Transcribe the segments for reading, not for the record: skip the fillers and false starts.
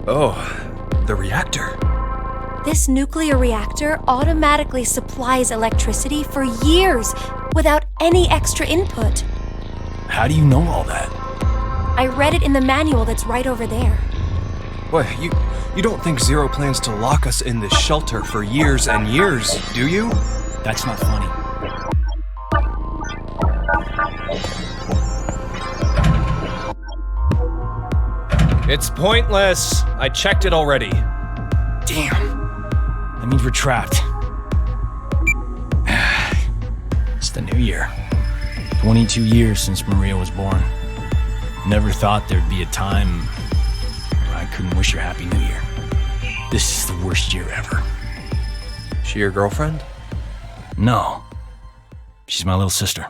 Oh, the reactor. This nuclear reactor automatically supplies electricity for years without any extra input. How do you know all that? I read it in the manual that's right over there. What, you don't think Zero plans to lock us in this shelter for years and years, do you? That's not funny. It's pointless. I checked it already. Damn. That means we're trapped. It's the new year. 22 years since Maria was born. Never thought there'd be a time where I couldn't wish her Happy New Year. This is the worst year ever. She your girlfriend? No. She's my little sister.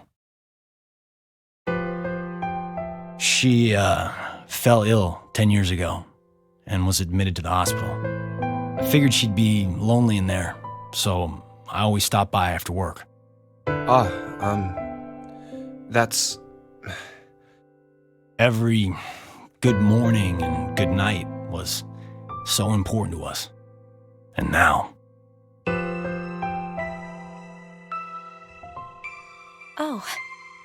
She, fell ill 10 years ago and was admitted to the hospital. I figured she'd be lonely in there, so I always stopped by after work. That's... Every good morning and good night was so important to us. And now... Oh,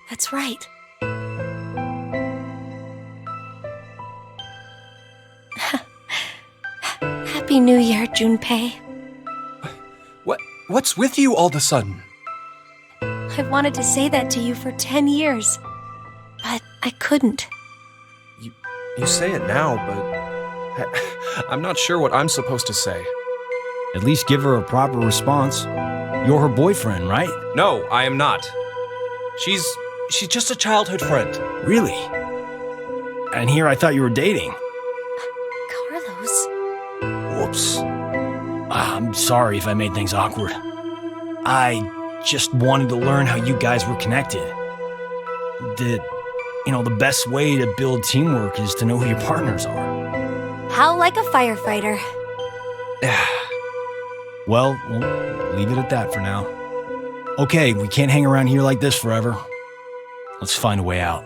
that's right. Happy New Year, Junpei. What's with you all of a sudden? I wanted to say that to you for 10 years, but I couldn't. You say it now, but I'm not sure what I'm supposed to say. At least give her a proper response. You're her boyfriend, right? No, I am not. She's just a childhood friend. Really? And here I thought you were dating. Carlos? Whoops. I'm sorry if I made things awkward. I just wanted to learn how you guys were connected. The best way to build teamwork is to know who your partners are. How like a firefighter. Well, we'll leave it at that for now. Okay, we can't hang around here like this forever. Let's find a way out.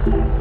You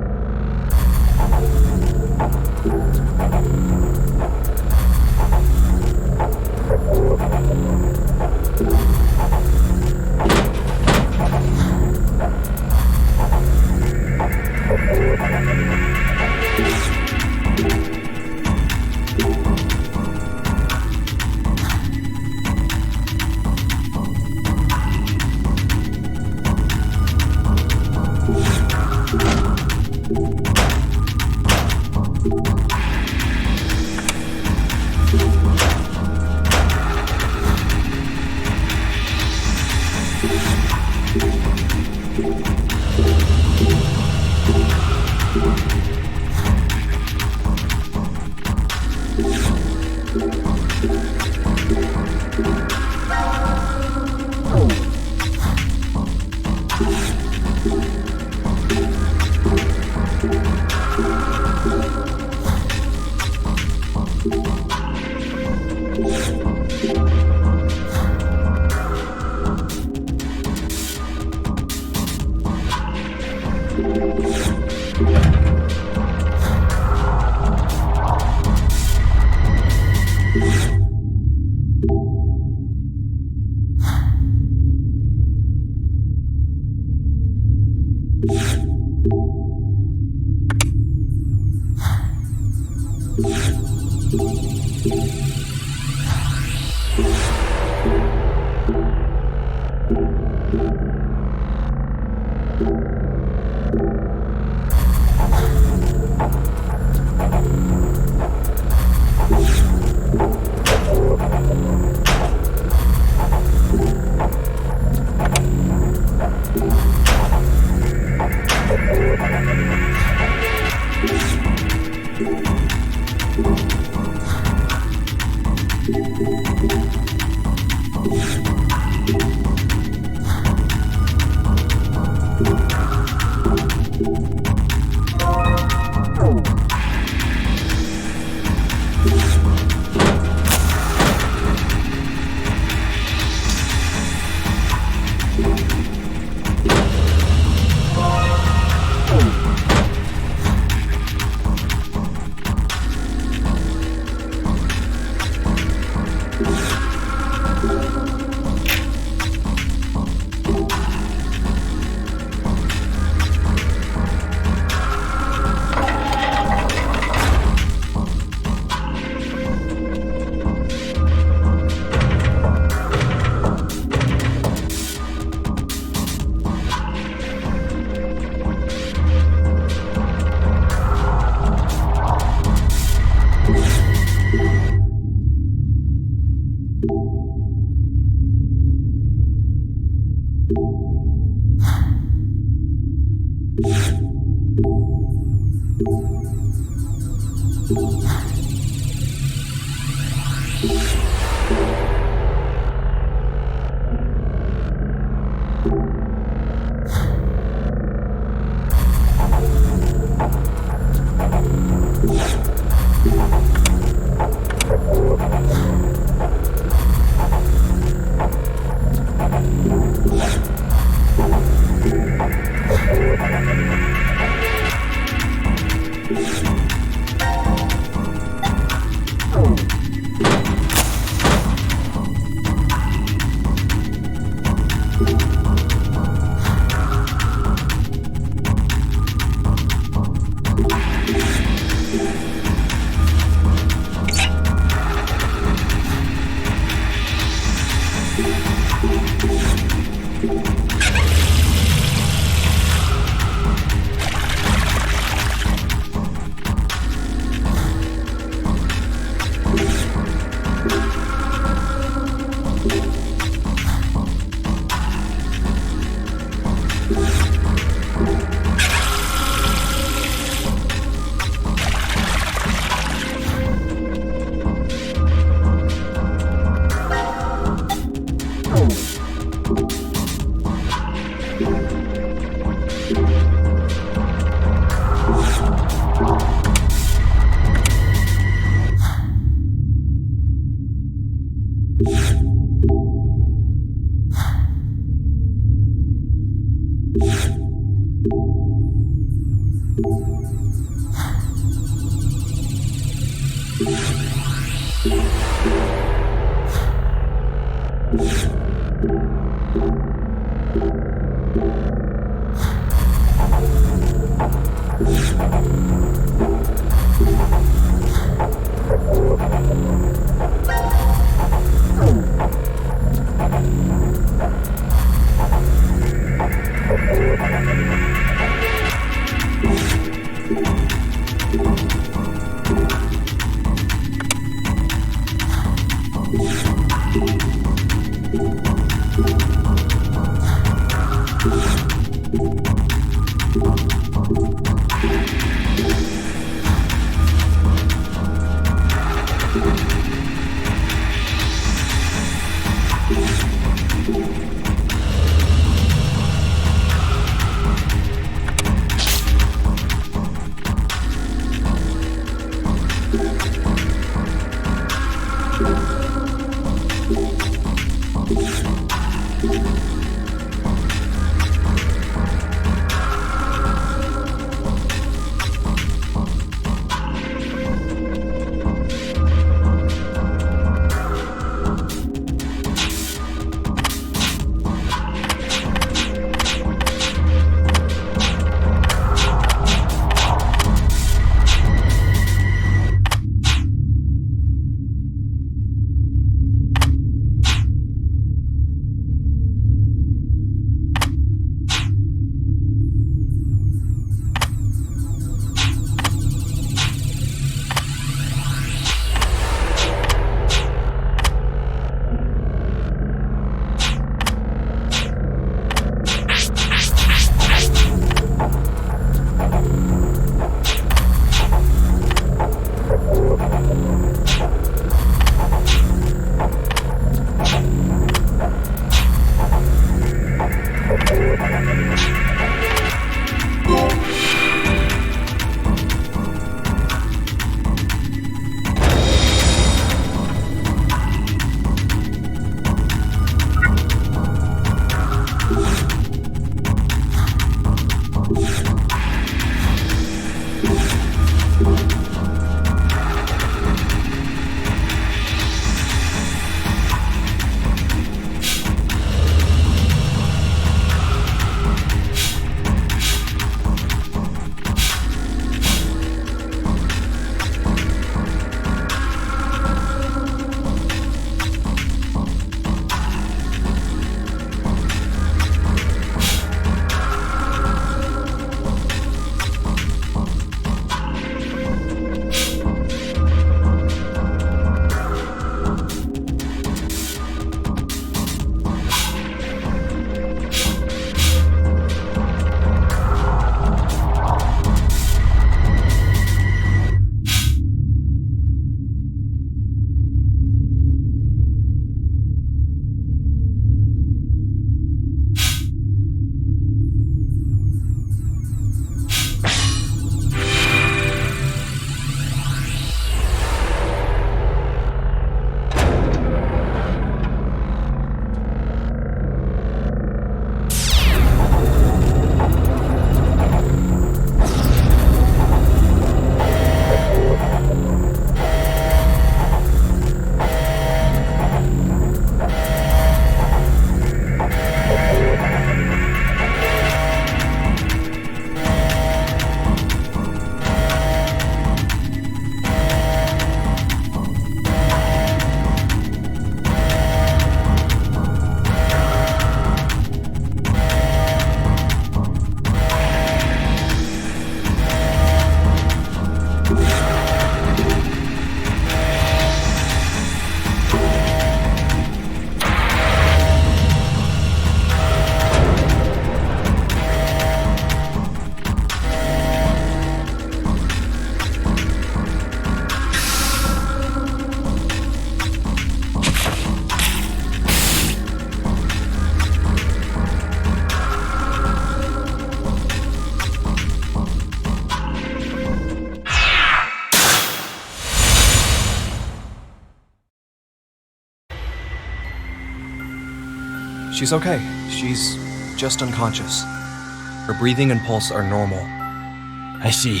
She's okay. She's just unconscious. Her breathing and pulse are normal. I see.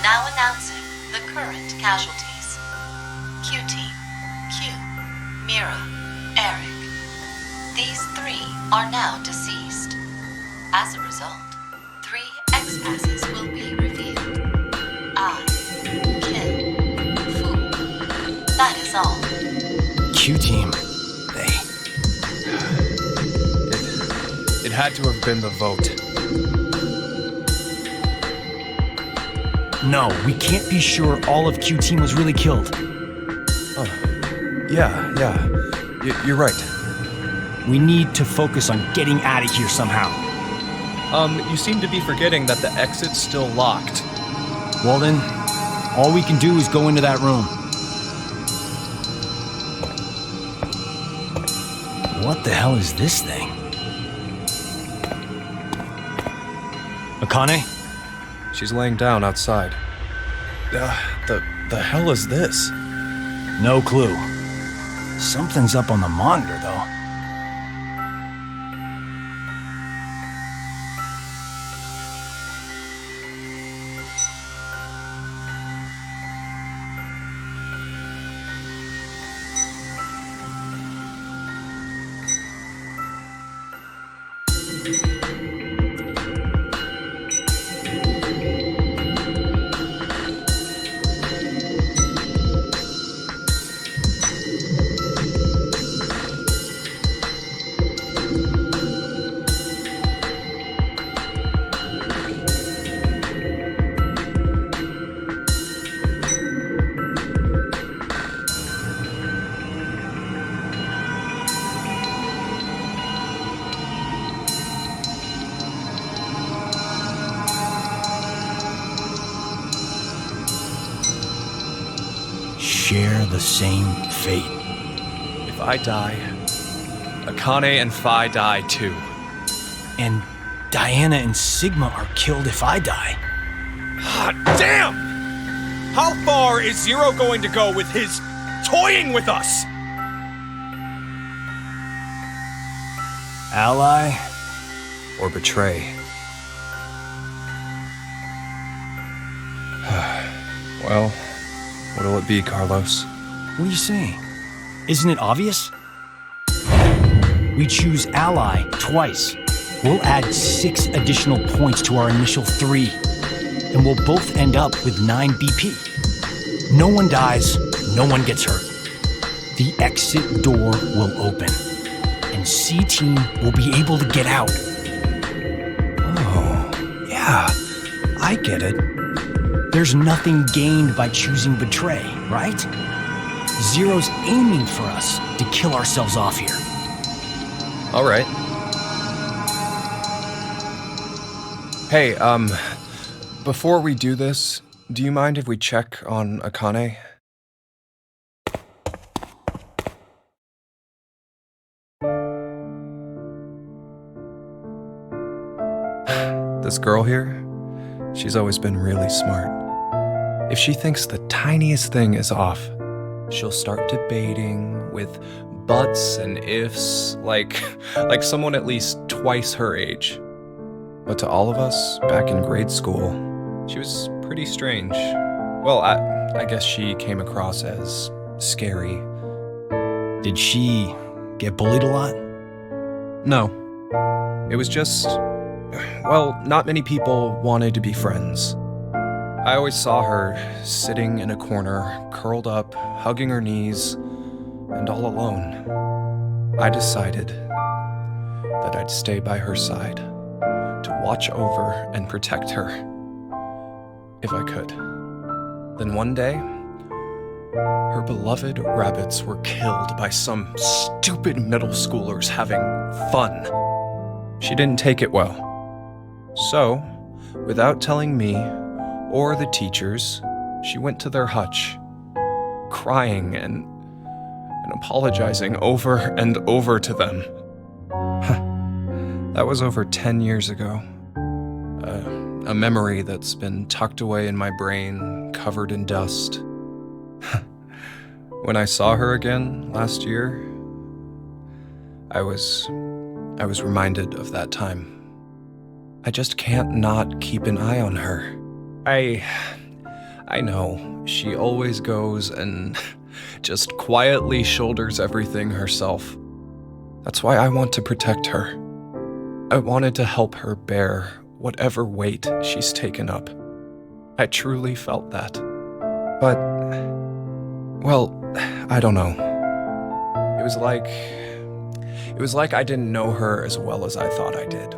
Now announcing the current casualties. Q Team, Q. Zero, Eric. These three are now deceased. As a result, 3 X-passes will be revealed. I, kill, fool. That is all. Q-Team. It had to have been the vote. No, we can't be sure all of Q-Team was really killed. Yeah. You're right. We need to focus on getting out of here somehow. You seem to be forgetting that the exit's still locked. Well then, all we can do is go into that room. What the hell is this thing? Akane? She's laying down outside. The hell is this? No clue. Something's up on the monitor, though. Share the same fate. If I die, Akane and Phi die too. And Diana and Sigma are killed if I die. Hot damn! How far is Zero going to go with his toying with us? Ally? Or betray? Well, what'll it be, Carlos? What are you saying? Isn't it obvious? We choose Ally twice. We'll add 6 additional points to our initial 3. And we'll both end up with 9 BP. No one dies, no one gets hurt. The exit door will open. And C-Team will be able to get out. Oh, yeah. I get it. There's nothing gained by choosing Betray, right? Zero's aiming for us to kill ourselves off here. All right. Hey, before we do this, do you mind if we check on Akane? This girl here, she's always been really smart. If she thinks the tiniest thing is off, she'll start debating with buts and ifs like someone at least twice her age. But to all of us back in grade school, she was pretty strange. Well, I guess she came across as scary. Did she get bullied a lot? No. It was just, well, not many people wanted to be friends. I always saw her sitting in a corner, curled up, hugging her knees, and all alone. I decided that I'd stay by her side to watch over and protect her, if I could. Then one day, her beloved rabbits were killed by some stupid middle schoolers having fun. She didn't take it well. So, without telling me or the teachers, she went to their hutch, crying and apologizing over and over to them. That was over 10 years ago. A memory that's been tucked away in my brain, covered in dust. When I saw her again last year, I was reminded of that time. I just can't not keep an eye on her. I know, she always goes and just quietly shoulders everything herself. That's why I want to protect her. I wanted to help her bear whatever weight she's taken up. I truly felt that. But, well, I don't know. It was like I didn't know her as well as I thought I did.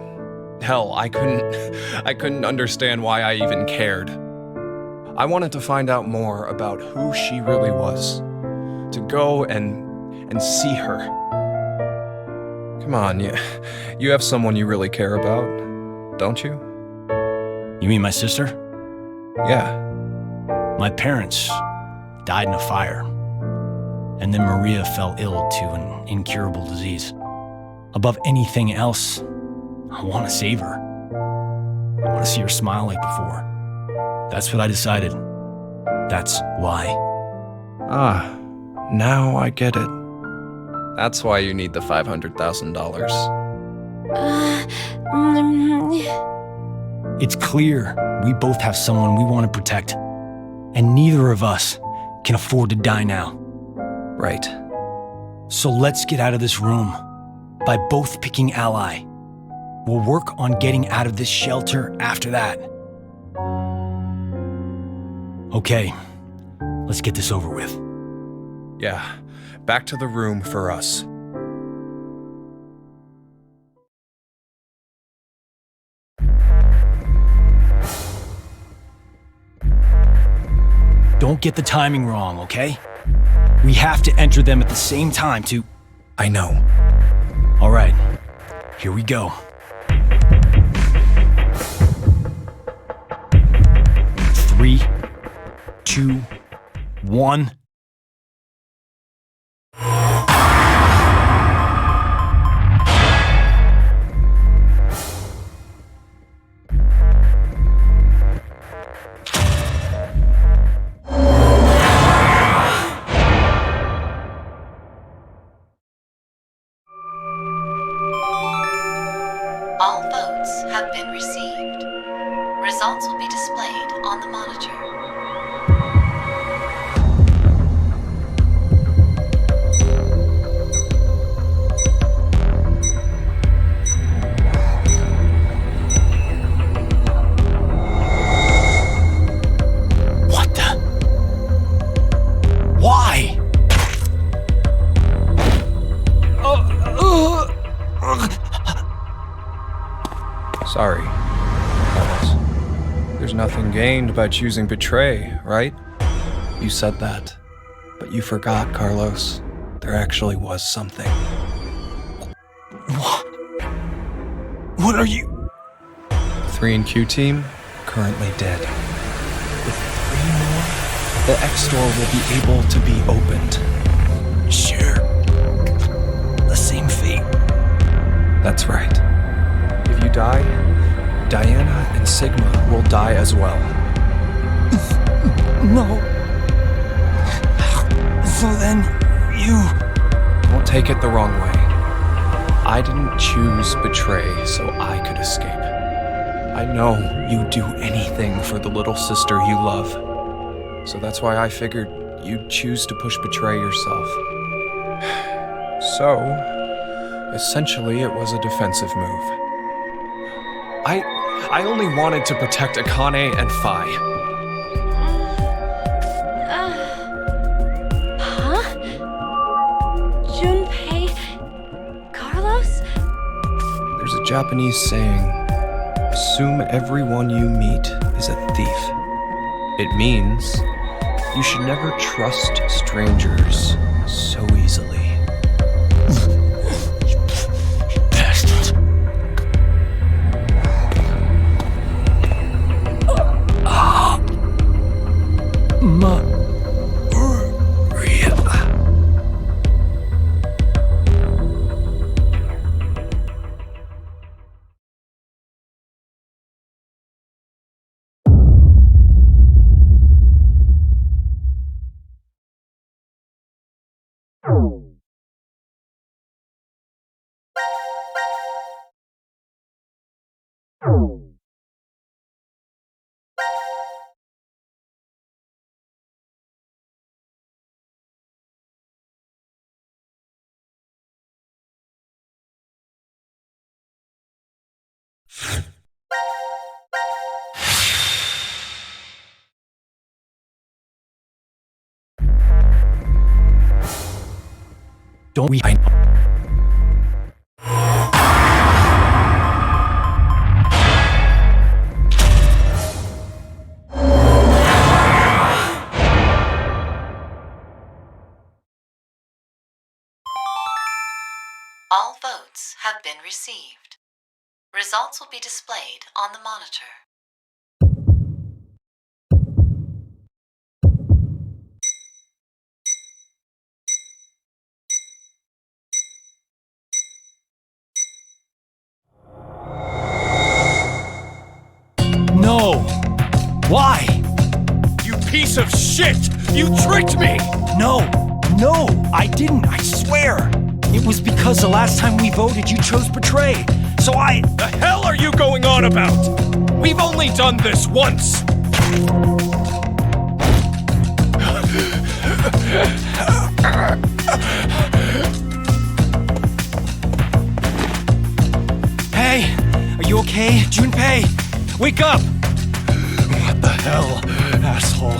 Hell, I couldn't understand why I even cared. I wanted to find out more about who she really was. To go and see her. Come on, you have someone you really care about, don't you? You mean my sister? Yeah. My parents died in a fire, and then Maria fell ill to an incurable disease. Above anything else, I want to save her. I want to see her smile like before. That's what I decided. That's why. Ah, now I get it. That's why you need the $500,000. It's clear we both have someone we want to protect, and neither of us can afford to die now. Right. So let's get out of this room by both picking ally. We'll work on getting out of this shelter after that. Okay, let's get this over with. Yeah, back to the room for us. Don't get the timing wrong, okay? We have to enter them at the same time to... I know. All right, here we go. 3, 2, 1... All votes have been received. Results will be displayed on the monitor. What the? Why? Sorry, Carlos. There's nothing gained by choosing betray, right? You said that. But you forgot, Carlos. There actually was something. What are you... 3 and Q team, currently dead. With 3 more, the X door will be able to be opened. Share the same fate. That's right. If you die, Diana and Sigma will die as well. No. So then, you... Don't take it the wrong way. I didn't choose betray so I could escape. I know you'd do anything for the little sister you love. So that's why I figured you'd choose to push betray yourself. So, essentially it was a defensive move. I only wanted to protect Akane and Phi. Huh? Junpei... Carlos? There's a Japanese saying, assume everyone you meet is a thief. It means you should never trust strangers so easily. Bastards. Maria. Don't we? All votes have been received. Results will be displayed on the monitor. No! Why? You piece of shit! You tricked me! No, I didn't, I swear. It was because the last time we voted, you chose Betray. So The hell are you going on about? We've only done this once! Hey, are you okay? Junpei, wake up! What the hell, asshole?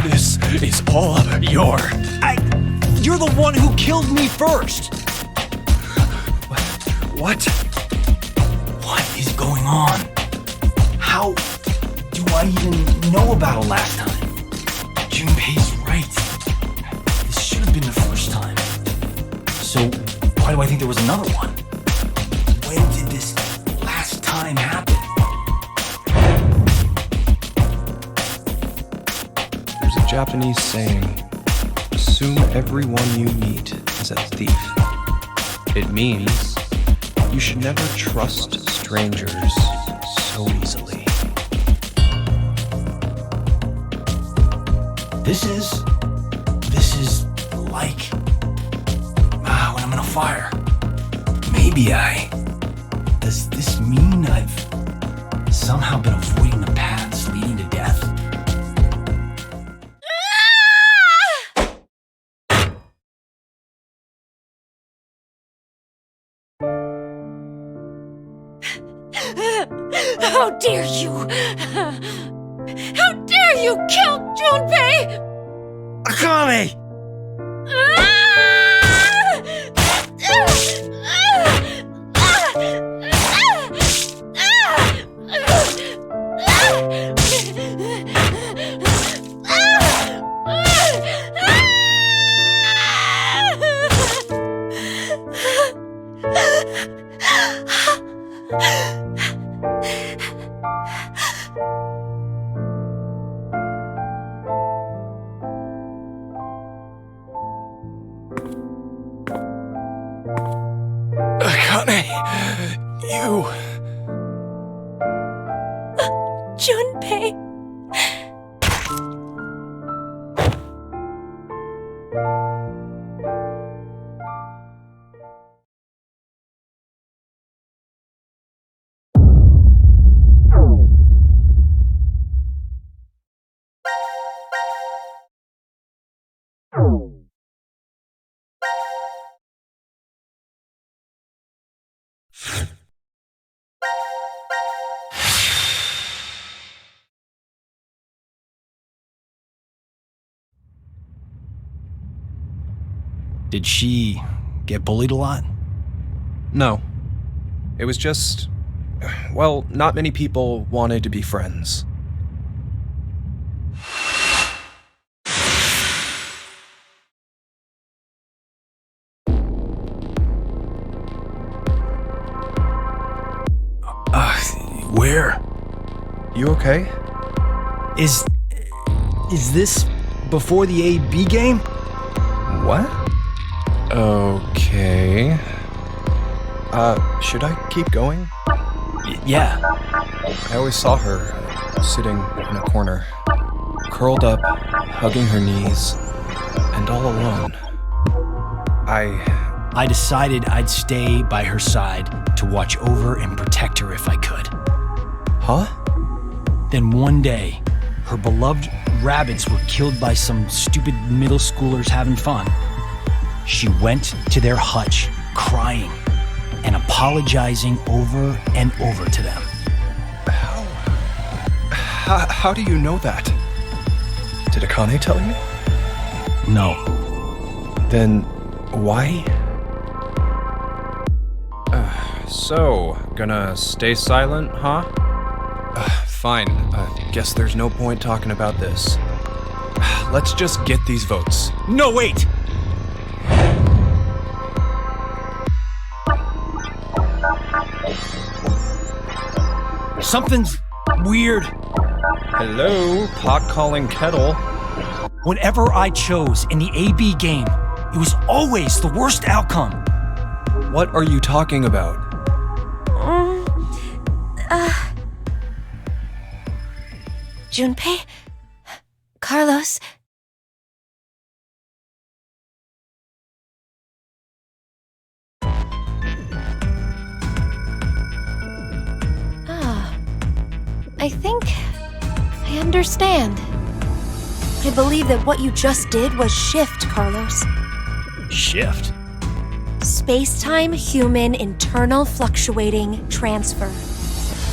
This is all your... You're the one who killed me first! What? What is going on? How do I even know about it last time? Junpei's right. This should have been the first time. So, why do I think there was another one? When did this last time happen? There's a Japanese saying, assume everyone you meet is a thief. It means you should never trust strangers so easily. This is like when I'm in a fire. Does this mean I've somehow been avoiding the paths leading to death? How dare you! How dare you kill Junpei! Akane! Akane, you... Junpei! Did she get bullied a lot? No. It was just... Well, not many people wanted to be friends. Where? You okay? Is this before the AB game? What? Okay. Should I keep going? Yeah. I always saw her sitting in a corner, curled up, hugging her knees, and all alone. I decided I'd stay by her side to watch over and protect her if I could. Huh? Then one day, her beloved rabbits were killed by some stupid middle schoolers having fun. She went to their hutch, crying and apologizing over and over to them. How do you know that? Did Akane tell you? No. Then Why? So, gonna stay silent, huh? Fine. Guess there's no point talking about this. Let's just get these votes. No, wait! Something's weird. Hello, pot calling kettle. Whenever I chose in the AB game, it was always the worst outcome. What are you talking about? Junpei? Carlos? I think I understand. I believe that what you just did was shift, Carlos. Shift? Space-time human internal fluctuating transfer.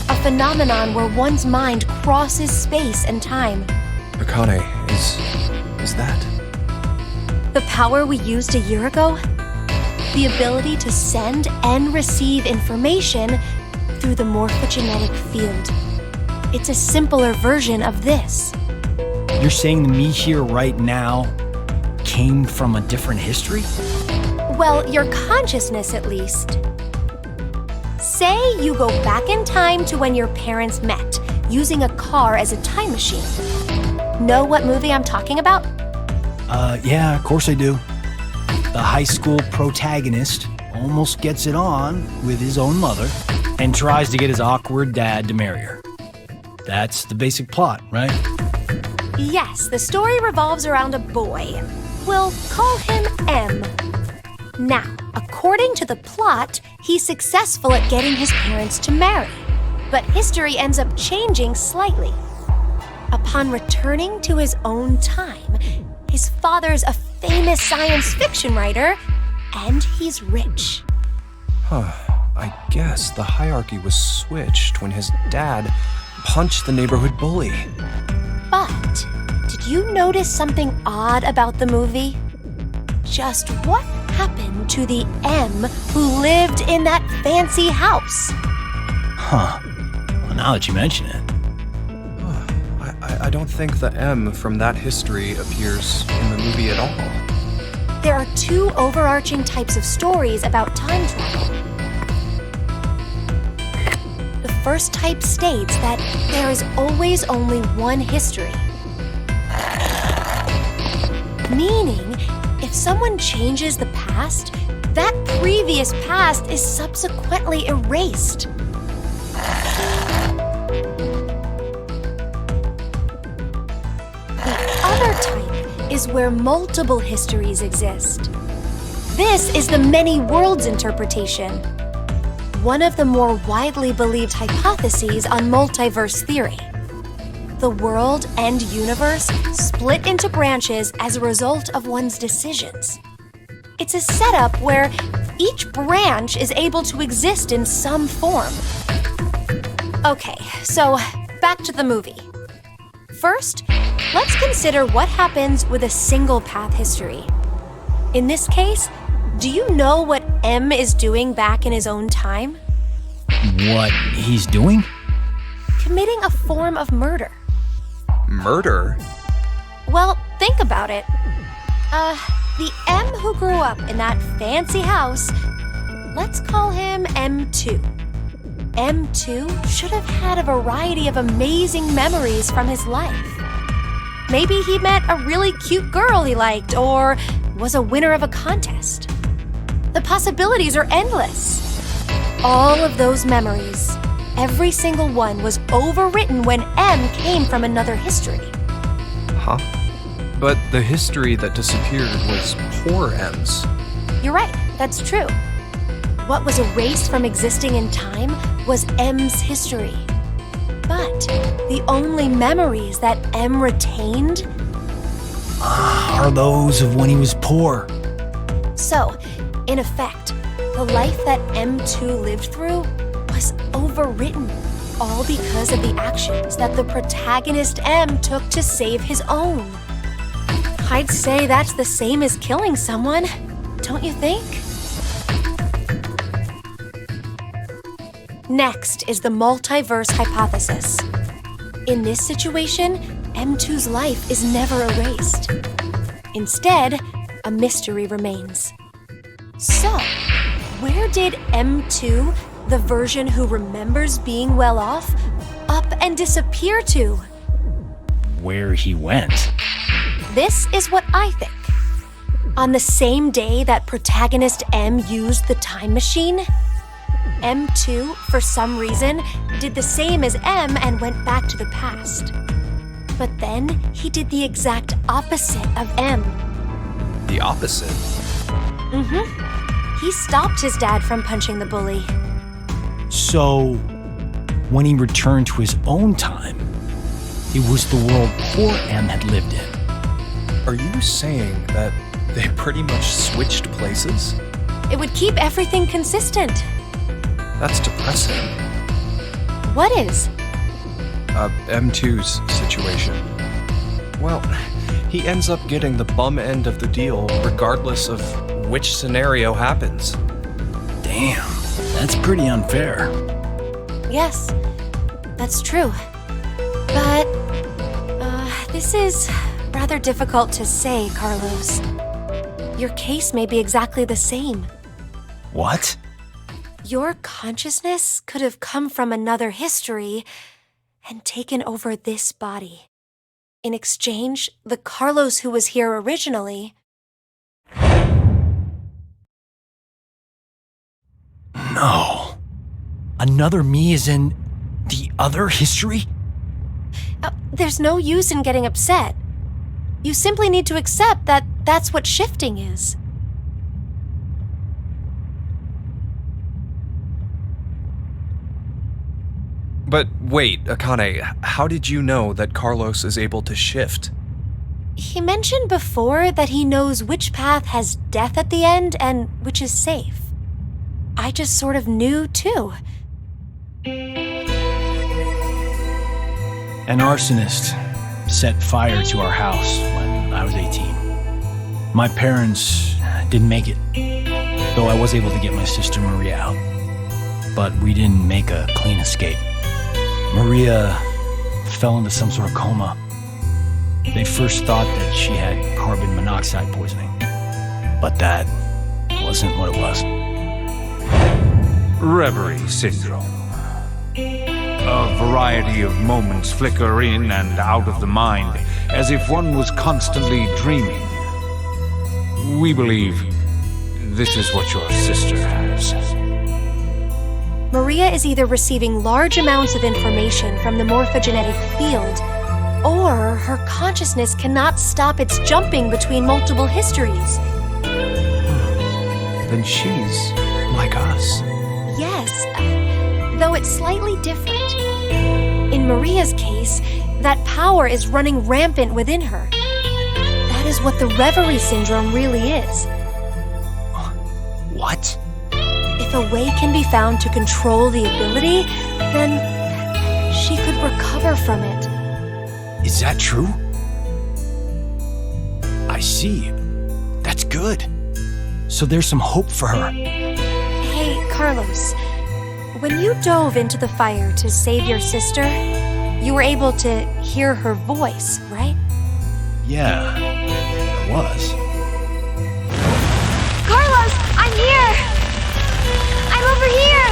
A phenomenon where one's mind crosses space and time. Akane, is that? The power we used a year ago? The ability to send and receive information through the morphogenetic field. It's a simpler version of this. You're saying the me here right now came from a different history? Well, your consciousness at least. Say you go back in time to when your parents met, using a car as a time machine. Know what movie I'm talking about? Yeah, of course I do. The high school protagonist almost gets it on with his own mother and tries to get his awkward dad to marry her. That's the basic plot, right? Yes, the story revolves around a boy. We'll call him M. Now, according to the plot, he's successful at getting his parents to marry. But history ends up changing slightly. Upon returning to his own time, his father's a famous science fiction writer, and he's rich. I guess the hierarchy was switched when his dad punched the neighborhood bully. But did you notice something odd about the movie? Just what happened to the M who lived in that fancy house? Huh. Well, now that you mention it. I don't think the M from that history appears in the movie at all. There are two overarching types of stories about time travel. The first type states that there is always only one history. Meaning, if someone changes the past, that previous past is subsequently erased. The other type is where multiple histories exist. This is the many worlds interpretation, one of the more widely believed hypotheses on multiverse theory. The world and universe split into branches as a result of one's decisions. It's a setup where each branch is able to exist in some form. Okay, so back to the movie. First, let's consider what happens with a single path history. In this case, do you know what M is doing back in his own time? What he's doing? Committing a form of murder. Murder? Well, think about it. The M who grew up in that fancy house, let's call him M2. M2 should have had a variety of amazing memories from his life. Maybe he met a really cute girl he liked, or was a winner of a contest. The possibilities are endless. All of those memories, every single one was overwritten when M came from another history. Huh? But the history that disappeared was poor M's. You're right, that's true. What was erased from existing in time was M's history. But the only memories that M retained Are those of when he was poor. So, in effect, the life that M2 lived through was overwritten, all because of the actions that the protagonist M took to save his own. I'd say that's the same as killing someone. don't you think? Next is the multiverse hypothesis. In this situation, M2's life is never erased. Instead, a mystery remains. So, where did M2, the version who remembers being well off, up and disappear to? Where he went. This is what I think. On the same day that protagonist M used the time machine, M2, for some reason, did the same as M and went back to the past. But then he did the exact opposite of M. The opposite? He stopped his dad from punching the bully. So, when he returned to his own time, it was the world poor M had lived in. Are you saying that they pretty much switched places? It would keep everything consistent. That's depressing. What is? M2's situation. Well, he ends up getting the bum end of the deal regardless of which scenario happens. Damn, that's pretty unfair. Yes, that's true. But, this is rather difficult to say, Carlos. Your case may be exactly the same. What? Your consciousness could have come from another history and taken over this body. In exchange, the Carlos who was here originally... No. Another me is in the other history? There's no use in getting upset. You simply need to accept that that's what shifting is. But wait, Akane, how did you know that Carlos is able to shift? He mentioned before that he knows which path has death at the end and which is safe. I just sort of knew, too. An arsonist set fire to our house when I was 18. My parents didn't make it, though I was able to get my sister Maria out. But we didn't make a clean escape. Maria fell into some sort of coma. They first thought that she had carbon monoxide poisoning, but that wasn't what it was. Reverie syndrome. A variety of moments flicker in and out of the mind, as if one was constantly dreaming. We believe this is what your sister has. Maria is either receiving large amounts of information from the morphogenetic field, or her consciousness cannot stop its jumping between multiple histories. Then she's like us. Yes, though it's slightly different. In Maria's case, that power is running rampant within her. That is what the Reverie syndrome really is. What? If a way can be found to control the ability, then she could recover from it. Is that true? I see. That's good. So there's some hope for her. Hey, Carlos, when you dove into the fire to save your sister, you were able to hear her voice, right? Yeah, I was. Carlos, I'm here! I'm over here!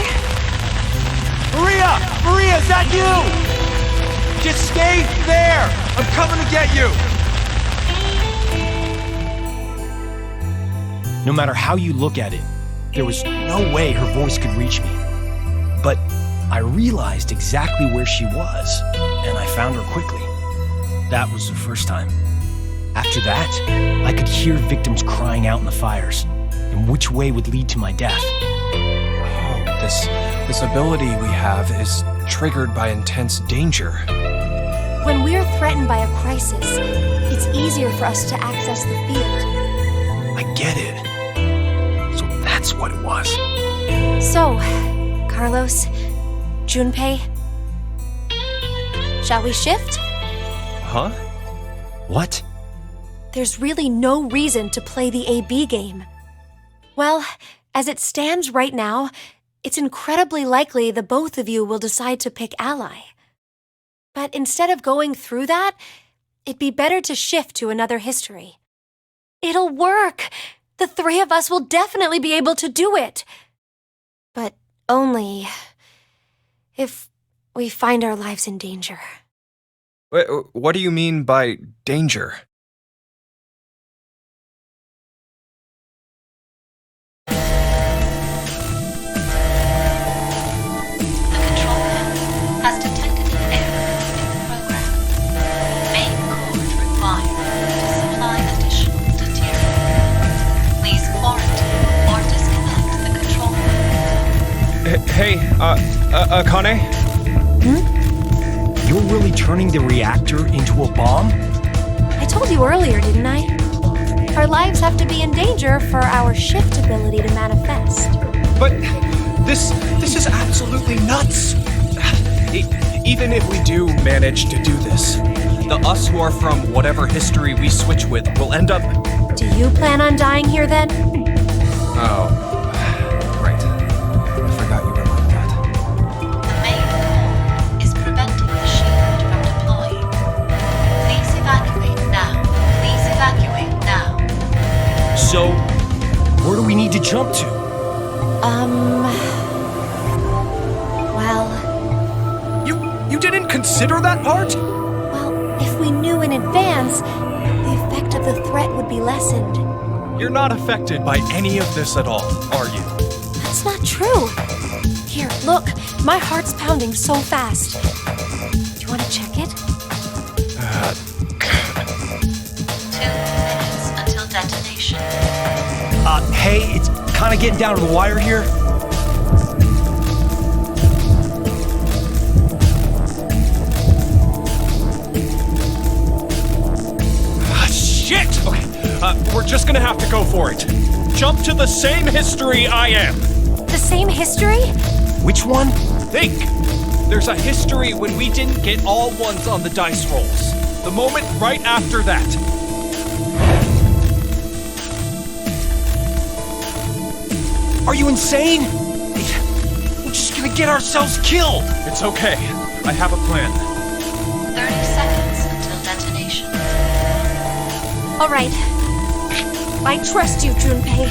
Maria! Maria, is that you? Just stay there! I'm coming to get you! No matter how you look at it, there was no way her voice could reach me. But I realized exactly where she was, and I found her quickly. That was the first time. After that, I could hear victims crying out in the fires, and which way would lead to my death. Oh, this ability we have is triggered by intense danger. When we're threatened by a crisis, it's easier for us to access the field. I get it. So that's what it was. So, Carlos, Junpei, shall we shift? Huh? What? There's really no reason to play the AB game. Well, as it stands right now, it's incredibly likely the both of you will decide to pick ally. But instead of going through that, it'd be better to shift to another history. It'll work! The three of us will definitely be able to do it! But only if we find our lives in danger. Wait, what do you mean by danger? The control panel has detected an error in the program. Main cord required to supply additional material. Please quarantine or disconnect the control panel. Hey, Akane? You're really turning the reactor into a bomb? I told you earlier, didn't I? Our lives have to be in danger for our shift ability to manifest. But this is absolutely nuts! Even if we do manage to do this, the us who are from whatever history we switch with will end up... Do you plan on dying here then? Oh, right. I forgot you were like that. The main core is preventing the shield from deploying. Please evacuate now. Please evacuate now. So, where do we need to jump to? Well, You didn't consider that part? if we knew in advance, the effect of the threat would be lessened. You're not affected by any of this at all, are you? That's not true. Here, look, my heart's pounding so fast. Do you want to check it? 2 minutes until detonation. Hey, it's kind of getting down to the wire here. Shit! Okay, we're just gonna have to go for it. Jump to the same history I am. The same history? Which one? Think! There's a history when we didn't get all ones on the dice rolls. The moment right after that. Are you insane? We're just gonna get ourselves killed! It's okay. I have a plan. 30 seconds until detonation. All right. I trust you, Junpei.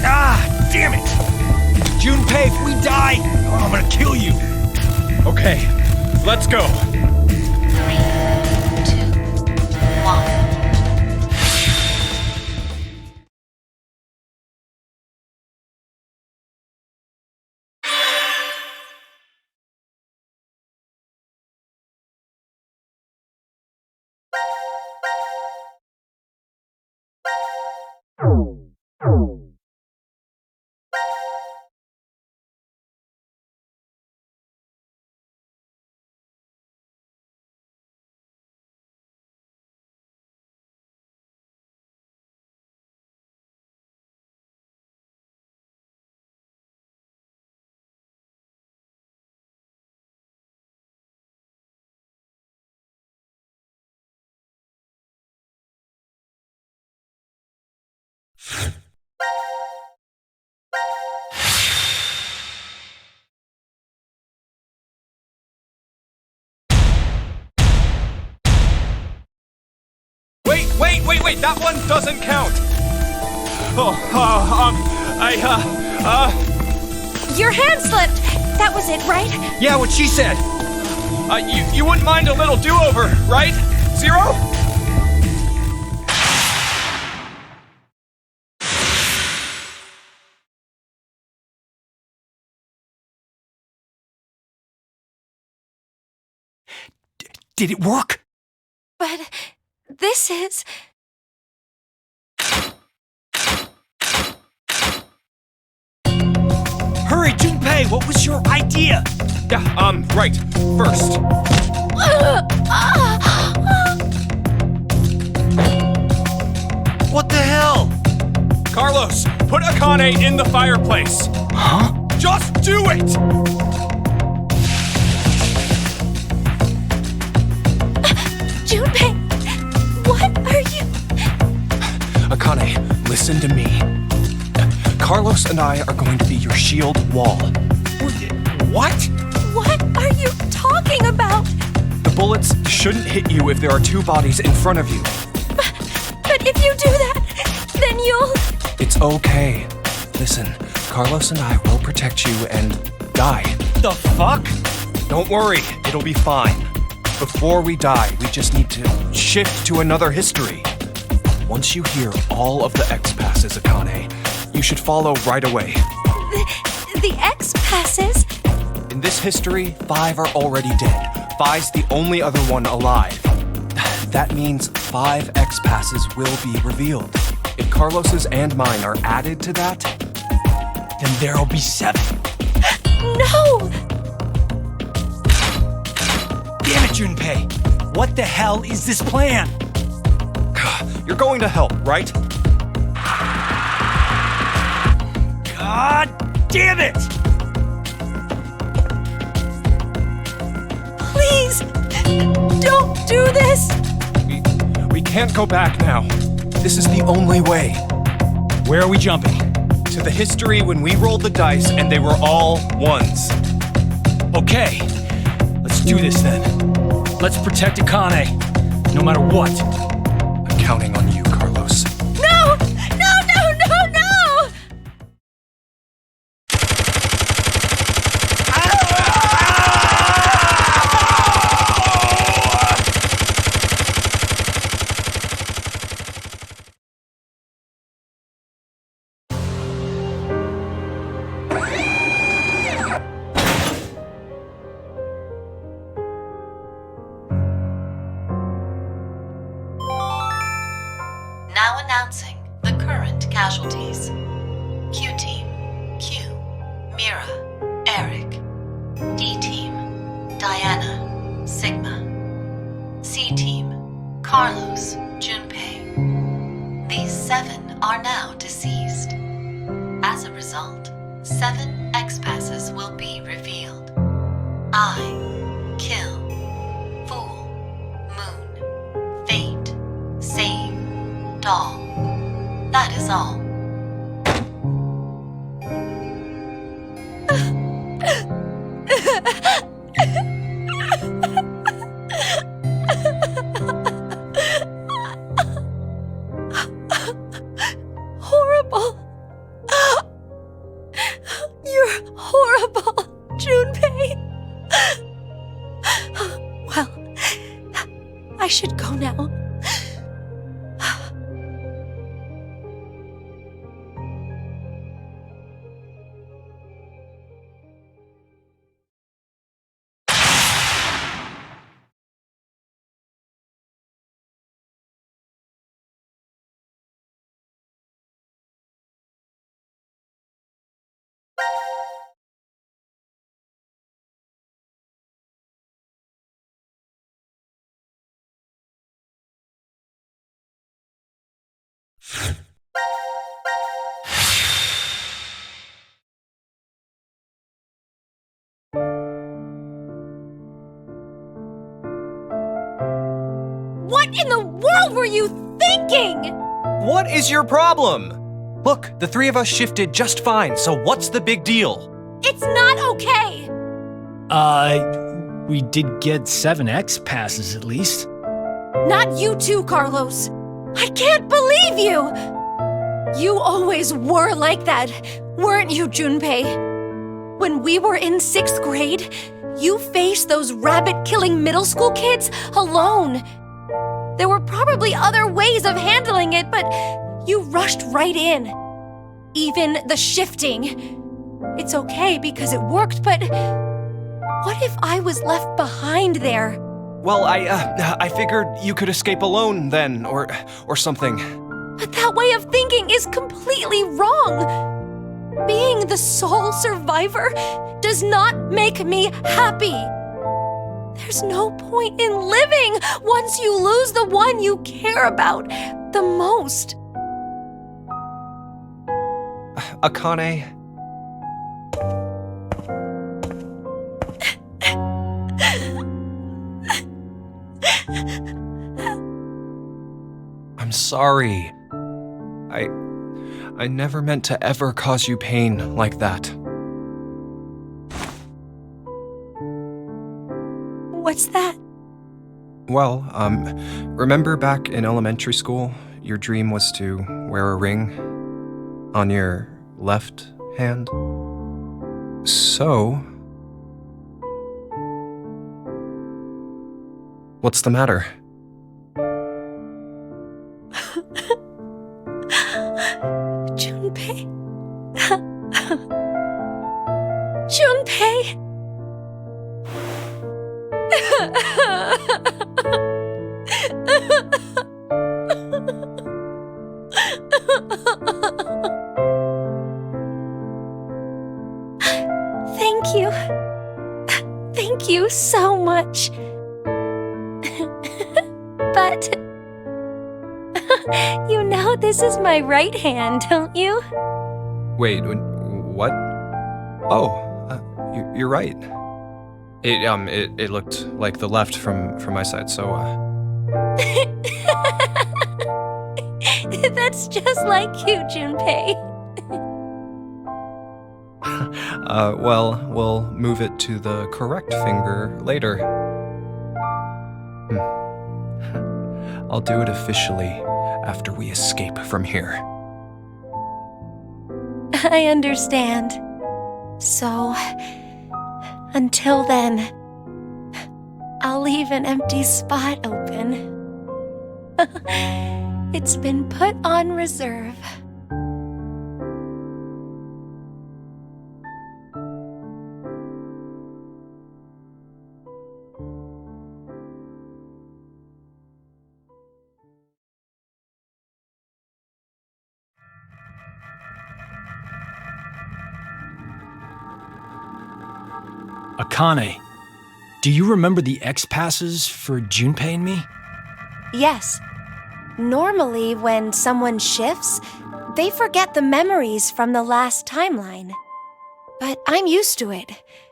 Ah, damn it! Junpei, if we die, I'm gonna kill you! Okay, let's go. 3, 2, 1. Wait, that one doesn't count. Your hand slipped. That was it, right? Yeah, what she said! You wouldn't mind a little do-over, right? Zero? Did it work? But this is... Hurry, Junpei, what was your idea? Yeah, right. First. What the hell? Carlos, put Akane in the fireplace. Huh? Just do it! Junpei, what are you... Akane, listen to me. Carlos and I are going to be your shield wall. What? What are you talking about? The bullets shouldn't hit you if there are two bodies in front of you. But if you do that, then you'll... It's okay. Listen, Carlos and I will protect you and die. The fuck? Don't worry, it'll be fine. Before we die, we just need to shift to another history. Once you hear all of the X-passes, Akane, you should follow right away. The X-passes? In this history, 5 are already dead. Phi's the only other one alive. That means 5 X-passes will be revealed. If Carlos's and mine are added to that, Then there'll be 7. No! Damn it, Junpei! What the hell is this plan? you're going to help, right? God damn it! Please! Don't do this! We can't go back now. This is the only way. Where are we jumping? To the history when we rolled the dice and they were all ones. Okay, let's do this then. Let's protect Akane, no matter what. I'm counting on you, Carlos. No! No, no, no, no! Now announcing the current casualties. Q-Team, Q, Mira, Eric. D-Team, Diana, Sigma. C-Team, Carlos, Junpei. These 7 are now deceased. As a result, 7 X-passes will be revealed. I, Kill, Fool, Moon, Fate, Save, Doll. That is all. Horrible. You're horrible, Junpei. Well, I should go now. What in the world were you thinking? What is your problem? Look, the 3 of us shifted just fine, so what's the big deal? It's not okay. We did get 7 X-passes at least. Not you too, Carlos. I can't believe you. You always were like that, weren't you, Junpei? When we were in 6th grade, you faced those rabbit-killing middle school kids alone. There were probably other ways of handling it, but you rushed right in. Even the shifting. It's okay because it worked, but what if I was left behind there? Well, I figured you could escape alone then, or something. But that way of thinking is completely wrong. Being the sole survivor does not make me happy. There's no point in living once you lose the one you care about the most. Akane, I'm sorry. I never meant to ever cause you pain like that. What's that? Well, remember back in elementary school, your dream was to wear a ring on your left hand? So, what's the matter? Junpei. Junpei. Thank you. Thank you so much. But you know this is my right hand, don't you? Wait, what? Oh, you're right. It looked like the left from my side, so, That's just like you, Junpei. well, we'll move it to the correct finger later. I'll do it officially after we escape from here. I understand. So, until then, I'll leave an empty spot open. It's been put on reserve. Akane, do you remember the X-passes for Junpei and me? Yes. Normally, when someone shifts, they forget the memories from the last timeline. But I'm used to it.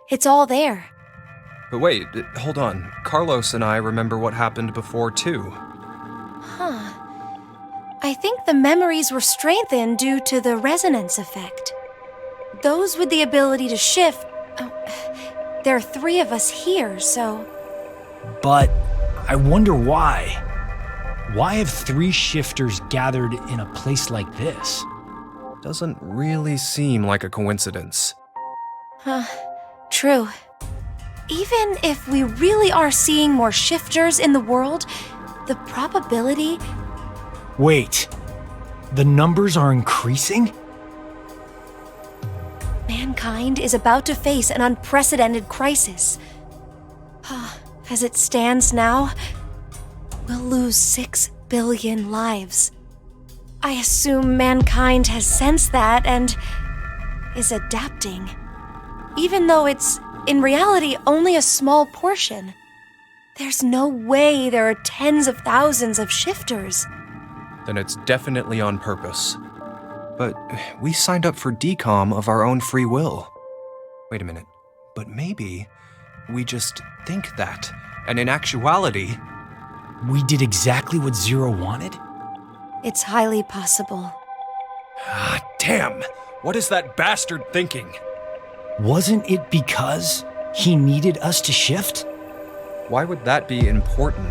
It's all there. But wait, hold on. Carlos and I remember what happened before, too. Huh. I think the memories were strengthened due to the resonance effect. Those with the ability to shift... there are 3 of us here, so... But I wonder why. Why have 3 shifters gathered in a place like this? Doesn't really seem like a coincidence. True. Even if we really are seeing more shifters in the world, the probability... Wait, the numbers are increasing? Mankind is about to face an unprecedented crisis. As it stands now, we'll lose 6 billion lives. I assume mankind has sensed that and is adapting. Even though it's, in reality, only a small portion. There's no way there are tens of thousands of shifters. Then it's definitely on purpose. But we signed up for decom of our own free will. Wait a minute. But maybe we just think that, and in actuality... We did exactly what Zero wanted? It's highly possible. Ah, damn! What is that bastard thinking? Wasn't it because he needed us to shift? Why would that be important?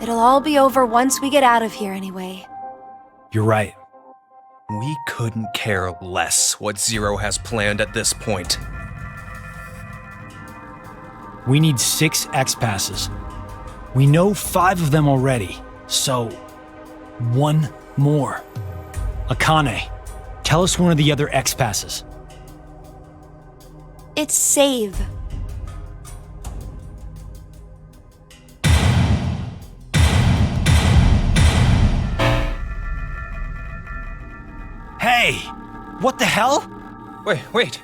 It'll all be over once we get out of here anyway. You're right. We couldn't care less what Zero has planned at this point. We need 6 X-passes. We know 5 of them already, so 1 more. Akane, tell us one of the other X-passes. It's save. Hey! What the hell? Wait.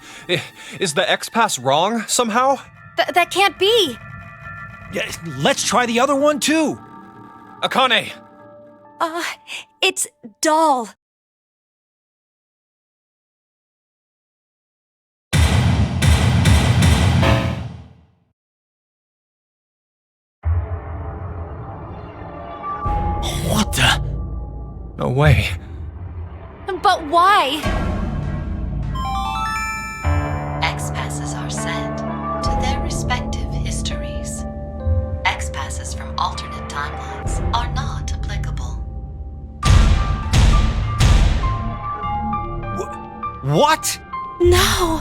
Is the X-Pass wrong somehow? That can't be! Yeah, let's try the other one too! Akane! It's doll. What No way. But why? X-passes are sent to their respective histories. X-passes from alternate timelines are not applicable. What? No.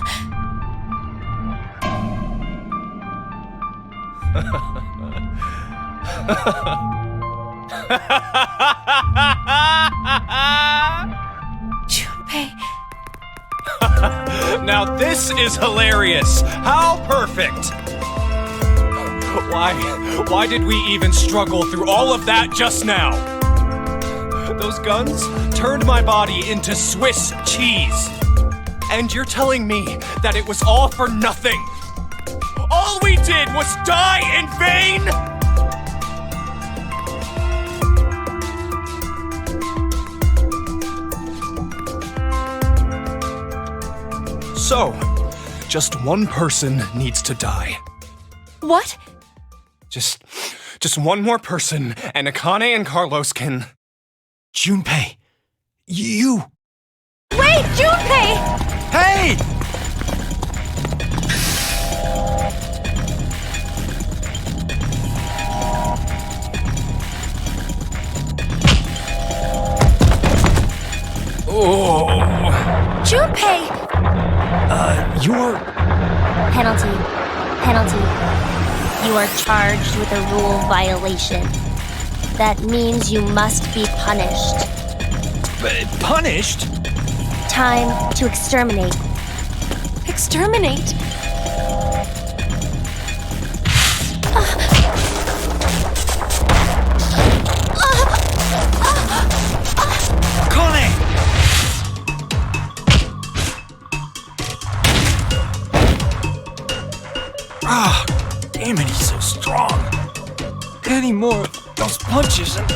Junpei. Now this is hilarious! How perfect! Why did we even struggle through all of that just now? Those guns turned my body into Swiss cheese. And you're telling me that it was all for nothing? All we did was die in vain? So, just one person needs to die. What? Just one more person, and Akane and Carlos can... Junpei, you... Wait, Junpei! Hey! Oh... Junpei! You're... Penalty. You are charged with a rule violation. That means you must be punished. punished? Time to exterminate. Exterminate? Connie! Ah, damn it, he's so strong. Any more of those punches and...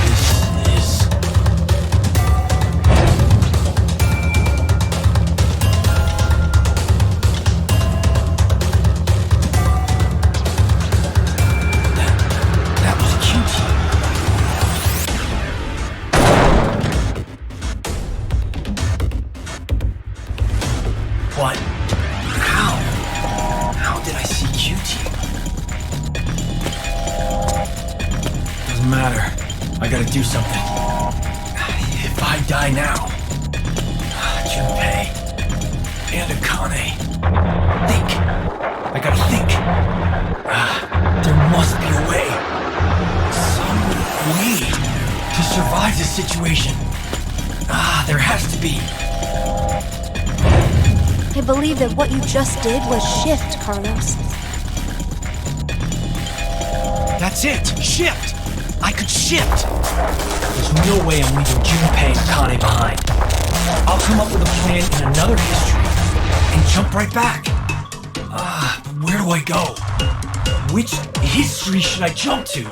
This is... That was cute. What? How? How did I see QT? Doesn't matter. I gotta do something. If I die now, Junpei and Akane, think. I gotta think. There must be a way. Some way to survive this situation. There has to be. I believe that what you just did was shift, Carlos. That's it! Shift! I could shift! There's no way I'm leaving Junpei and Akane behind. I'll come up with a plan in another history and jump right back. But where do I go? Which history should I jump to?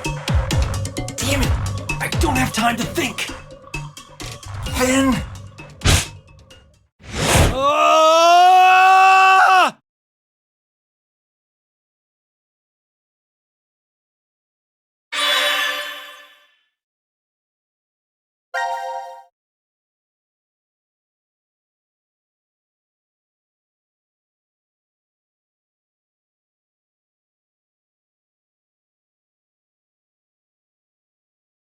Damn it! I don't have time to think. Then... Oh!